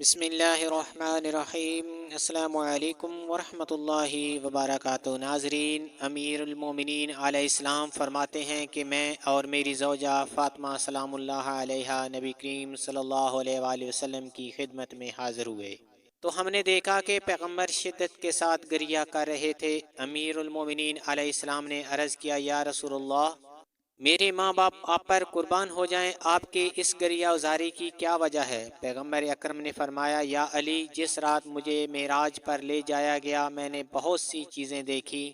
بسم اللہ الرحمن الرحیم۔ السلام علیکم ورحمۃ اللہ وبرکاتہ۔ ناظرین، امیر المومنین علیہ السلام فرماتے ہیں کہ میں اور میری زوجہ فاطمہ سلام اللہ علیہا نبی کریم صلی اللہ علیہ وآلہ وسلم کی خدمت میں حاضر ہوئے تو ہم نے دیکھا کہ پیغمبر شدت کے ساتھ گریہ کر رہے تھے۔ امیر المومنین علیہ السلام نے عرض کیا، یا رسول اللہ، میرے ماں باپ آپ پر قربان ہو جائیں، آپ کے اس گریہ وزاری کی کیا وجہ ہے؟ پیغمبر اکرم نے فرمایا، یا علی، جس رات مجھے معراج پر لے جایا گیا میں نے بہت سی چیزیں دیکھی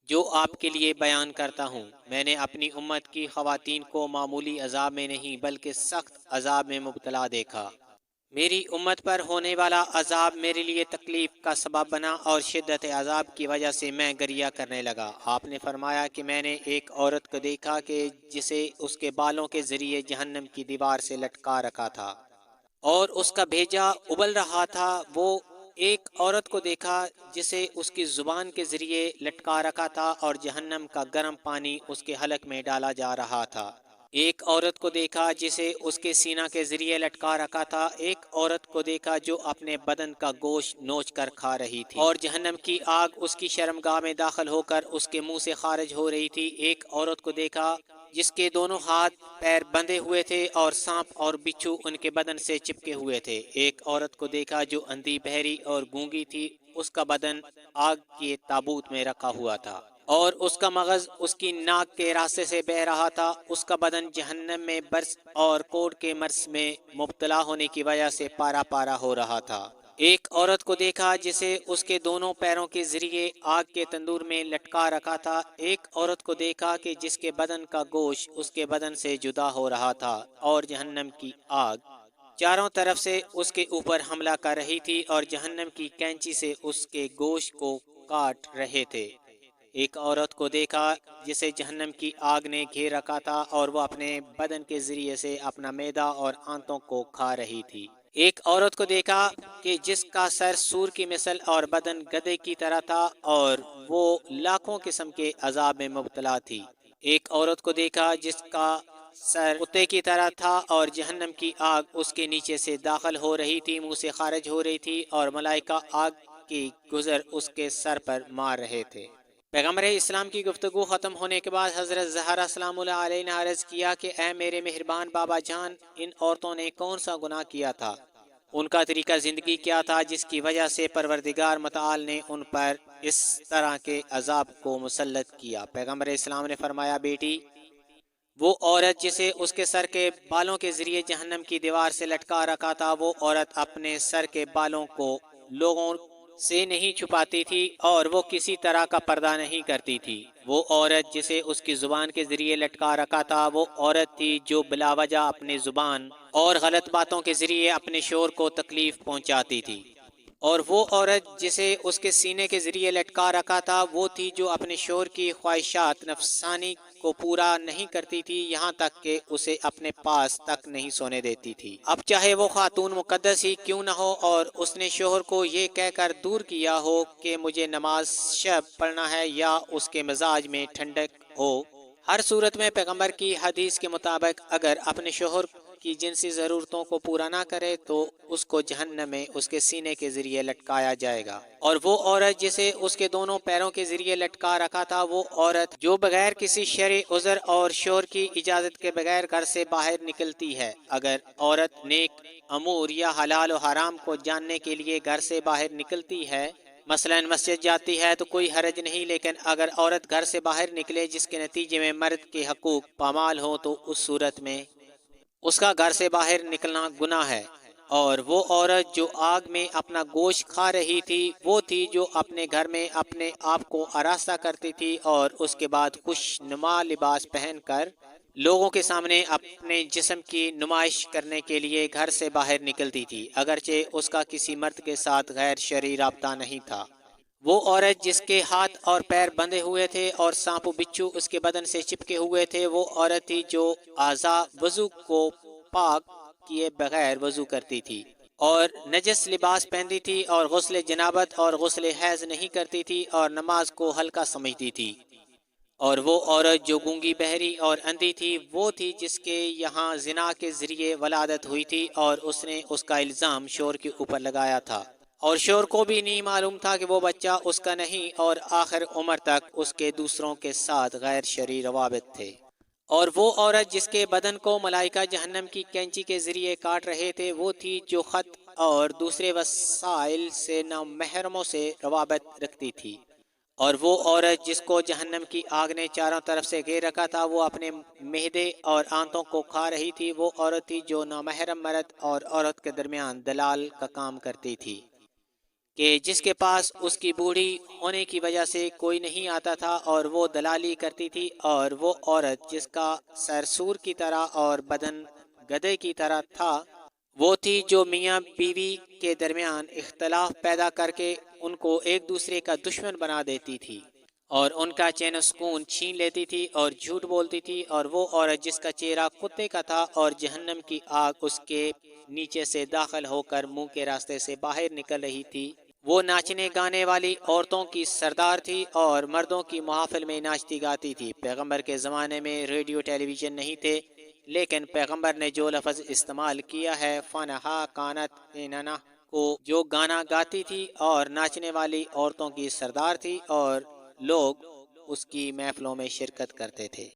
جو آپ کے لیے بیان کرتا ہوں۔ میں نے اپنی امت کی خواتین کو معمولی عذاب میں نہیں بلکہ سخت عذاب میں مبتلا دیکھا۔ میری امت پر ہونے والا عذاب میرے لیے تکلیف کا سبب بنا اور شدت عذاب کی وجہ سے میں گریہ کرنے لگا۔ آپ نے فرمایا کہ میں نے ایک عورت کو دیکھا کہ جسے اس کے بالوں کے ذریعے جہنم کی دیوار سے لٹکا رکھا تھا اور اس کا بھیجا ابل رہا تھا۔ وہ ایک عورت کو دیکھا جسے اس کی زبان کے ذریعے لٹکا رکھا تھا اور جہنم کا گرم پانی اس کے حلق میں ڈالا جا رہا تھا۔ ایک عورت کو دیکھا جسے اس کے سینہ کے ذریعے لٹکا رکھا تھا۔ ایک عورت کو دیکھا جو اپنے بدن کا گوشت نوچ کر کھا رہی تھی اور جہنم کی آگ اس کی شرمگاہ میں داخل ہو کر اس کے منہ سے خارج ہو رہی تھی۔ ایک عورت کو دیکھا جس کے دونوں ہاتھ پیر بندھے ہوئے تھے اور سانپ اور بچھو ان کے بدن سے چپکے ہوئے تھے۔ ایک عورت کو دیکھا جو اندھی، بہری اور گونگی تھی، اس کا بدن آگ کے تابوت میں رکھا ہوا تھا اور اس کا مغز اس کی ناک کے راستے سے بہہ رہا تھا۔ اس کا بدن جہنم میں برس اور کوڑ کے مرض میں مبتلا ہونے کی وجہ سے پارا پارا ہو رہا تھا۔ ایک عورت کو دیکھا جسے اس کے دونوں پیروں کے ذریعے آگ کے تندور میں لٹکا رکھا تھا۔ ایک عورت کو دیکھا کہ جس کے بدن کا گوشت اس کے بدن سے جدا ہو رہا تھا اور جہنم کی آگ چاروں طرف سے اس کے اوپر حملہ کر رہی تھی اور جہنم کی کینچی سے اس کے گوشت کو کاٹ رہے تھے۔ ایک عورت کو دیکھا جسے جہنم کی آگ نے گھیر رکھا تھا اور وہ اپنے بدن کے ذریعے سے اپنا معدہ اور آنتوں کو کھا رہی تھی۔ ایک عورت کو دیکھا کہ جس کا سر سور کی مثل اور بدن گدھے کی طرح تھا اور وہ لاکھوں قسم کے عذاب میں مبتلا تھی۔ ایک عورت کو دیکھا جس کا سر کتے کی طرح تھا اور جہنم کی آگ اس کے نیچے سے داخل ہو رہی تھی، منہ سے خارج ہو رہی تھی اور ملائکہ آگ کی گزر اس کے سر پر مار رہے تھے۔ پیغمبر اسلام کی گفتگو ختم ہونے کے بعد حضرت زہرا سلام اللہ علیہ نے عرض کیا کہ اے میرے مہربان بابا جان، ان عورتوں نے کون سا گناہ کیا تھا؟ ان کا طریقہ زندگی کیا تھا جس کی وجہ سے پروردگار متعال نے ان پر اس طرح کے عذاب کو مسلط کیا؟ پیغمبر اسلام نے فرمایا، بیٹی، وہ عورت جسے اس کے سر کے بالوں کے ذریعے جہنم کی دیوار سے لٹکا رکھا تھا، وہ عورت اپنے سر کے بالوں کو لوگوں سے نہیں چھپاتی تھی اور وہ کسی طرح کا پردہ نہیں کرتی تھی۔ وہ عورت جسے اس کی زبان کے ذریعے لٹکا رکھا تھا، وہ عورت تھی جو بلا وجہ اپنی زبان اور غلط باتوں کے ذریعے اپنے شوہر کو تکلیف پہنچاتی تھی۔ اور وہ عورت جسے اس کے سینے کے ذریعے لٹکا رکھا تھا، وہ تھی جو اپنے شوہر کی خواہشات نفسانی کو پورا نہیں کرتی تھی، یہاں تک کہ اسے اپنے پاس تک نہیں سونے دیتی تھی، اب چاہے وہ خاتون مقدس ہی کیوں نہ ہو، اور اس نے شوہر کو یہ کہہ کر دور کیا ہو کہ مجھے نماز شب پڑھنا ہے یا اس کے مزاج میں ٹھنڈک ہو۔ ہر صورت میں پیغمبر کی حدیث کے مطابق اگر اپنے شوہر کی جنسی ضرورتوں کو پورا نہ کرے تو اس کو جہنم میں اس کے سینے کے ذریعے لٹکایا جائے گا۔ اور وہ عورت جسے اس کے دونوں پیروں کے ذریعے لٹکا رکھا تھا، وہ عورت جو بغیر کسی شرعی عذر اور شوہر کی اجازت کے بغیر گھر سے باہر نکلتی ہے۔ اگر عورت نیک امور یا حلال و حرام کو جاننے کے لیے گھر سے باہر نکلتی ہے، مثلا مسجد جاتی ہے، تو کوئی حرج نہیں، لیکن اگر عورت گھر سے باہر نکلے جس کے نتیجے میں مرد کے حقوق پامال ہوں تو اس صورت میں اس کا گھر سے باہر نکلنا گناہ ہے۔ اور وہ عورت جو آگ میں اپنا گوشت کھا رہی تھی، وہ تھی جو اپنے گھر میں اپنے آپ کو آراستہ کرتی تھی اور اس کے بعد خوش نما لباس پہن کر لوگوں کے سامنے اپنے جسم کی نمائش کرنے کے لیے گھر سے باہر نکلتی تھی، اگرچہ اس کا کسی مرد کے ساتھ غیر شرعی رابطہ نہیں تھا۔ وہ عورت جس کے ہاتھ اور پیر بندھے ہوئے تھے اور سانپ و بچھو اس کے بدن سے چپکے ہوئے تھے، وہ عورت تھی جو اعضاء وضو کو پاک کیے بغیر وضو کرتی تھی اور نجس لباس پہنتی تھی اور غسل جنابت اور غسل حیض نہیں کرتی تھی اور نماز کو ہلکا سمجھتی تھی اور وہ عورت جو گونگی بہری اور اندھی تھی وہ تھی جس کے یہاں زنا کے ذریعے ولادت ہوئی تھی، اور اس نے اس کا الزام شور کے اوپر لگایا تھا، اور شور کو بھی نہیں معلوم تھا کہ وہ بچہ اس کا نہیں، اور آخر عمر تک اس کے دوسروں کے ساتھ غیر شرعی روابط تھے۔ اور وہ عورت جس کے بدن کو ملائکہ جہنم کی کینچی کے ذریعے کاٹ رہے تھے وہ تھی جو خط اور دوسرے وسائل سے نامحرموں سے روابط رکھتی تھی۔ اور وہ عورت جس کو جہنم کی آگ نے چاروں طرف سے گھیر رکھا تھا وہ اپنے معدے اور آنتوں کو کھا رہی تھی۔ وہ عورت تھی جو نامحرم مرد اور عورت کے درمیان دلال کا کام کرتی تھی، کہ جس کے پاس اس کی بوڑھی ہونے کی وجہ سے کوئی نہیں آتا تھا اور وہ دلالی کرتی تھی۔ اور وہ عورت جس کا سر سور کی طرح اور بدن گدھے کی طرح تھا وہ تھی جو میاں بیوی کے درمیان اختلاف پیدا کر کے ان کو ایک دوسرے کا دشمن بنا دیتی تھی اور ان کا چین و سکون چھین لیتی تھی اور جھوٹ بولتی تھی۔ اور وہ عورت جس کا چہرہ کتے کا تھا اور جہنم کی آگ اس کے نیچے سے داخل ہو کر منہ کے راستے سے باہر نکل رہی تھی، وہ ناچنے گانے والی عورتوں کی سردار تھی اور مردوں کی محافل میں ناچتی گاتی تھی۔ پیغمبر کے زمانے میں ریڈیو ٹیلی ویژن نہیں تھے، لیکن پیغمبر نے جو لفظ استعمال کیا ہے فنہا کانت اننا، کو جو گانا گاتی تھی اور ناچنے والی عورتوں کی سردار تھی، اور لوگ اس کی محفلوں میں شرکت کرتے تھے۔